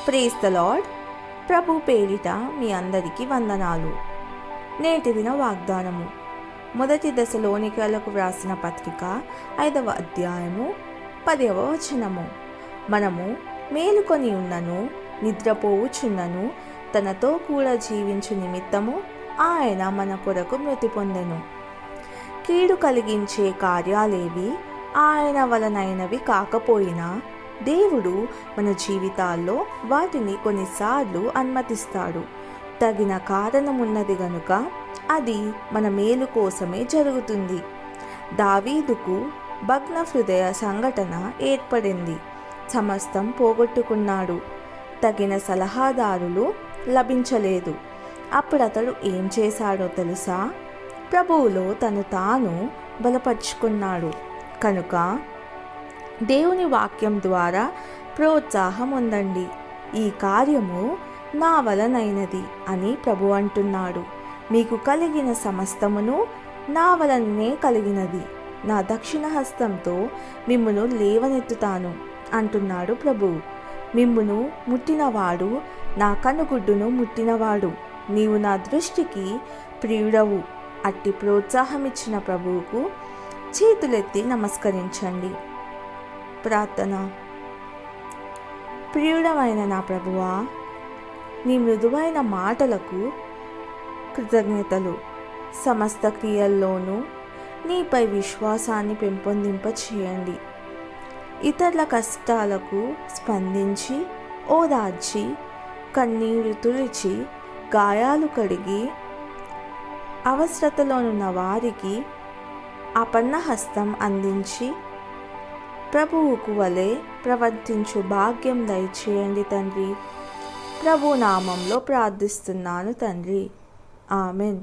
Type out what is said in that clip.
Praise the lord. ప్రభు పేరిట మీ అందరికీ వందనాలు. నేటి దిన వాగ్దానము. మొదటి దశలోనికలకు వ్రాసిన పత్రిక 5వ అధ్యాయము 10వ వచనము. మనము మేలుకొని ఉన్నను, నిద్రపోవుచున్నను, తనతో కూడా జీవించు నిమిత్తము ఆయన మన కొరకు మృతి పొందెను. కీడు కలిగించే కార్యాలేవి ఆయన వలనైనవి కాకపోయినా దేవుడు మన జీవితాల్లో వాటిని కొన్నిసార్లు అనుమతిస్తాడు. తగిన కారణమున్నది గనుక అది మన మేలు కోసమే జరుగుతుంది. దావీదుకు భగ్న హృదయ సంఘటన ఏర్పడింది. సమస్తం పోగొట్టుకున్నాడు. తగిన సలహాదారులు లభించలేదు. అప్పుడు అతడు ఏం చేశాడో తెలుసా? ప్రభువులో తను తాను బలపరుచుకున్నాడు. కనుక దేవుని వాక్యం ద్వారా ప్రోత్సాహం పొందండి. ఈ కార్యము నా వలనైనది అని ప్రభు అంటున్నాడు. మీకు కలిగిన సమస్తమును నా వలననే కలిగినది. నా దక్షిణ హస్తంతో మిమ్మును లేవనెత్తుతాను అంటున్నాడు ప్రభు. మిమ్మును ముట్టినవాడు నా కనుగుడ్డును ముట్టినవాడు. నీవు నా దృష్టికి ప్రియుడవు. అట్టి ప్రోత్సాహమిచ్చిన ప్రభువుకు చేతులెత్తి నమస్కరించండి. ప్రార్థన. ప్రియుడమైన నా ప్రభువా, నీ మృదువైన మాటలకు కృతజ్ఞతలు. సమస్త క్రియల్లోనూ నీపై విశ్వాసాన్ని పెంపొందింప చేయండి. ఇతరుల కష్టాలకు స్పందించి ఓదార్చి కన్నీరు తుడిచి గాయాలు కడిగి అవసరతలోనున్న వారికి ఆపన్న హస్తం అందించి ప్రభువుకు వలె ప్రవర్తించు భాగ్యం దయచేయండి తండ్రి. ప్రభు నామంలో ప్రార్థిస్తున్నాను తండ్రి. ఆమెన్.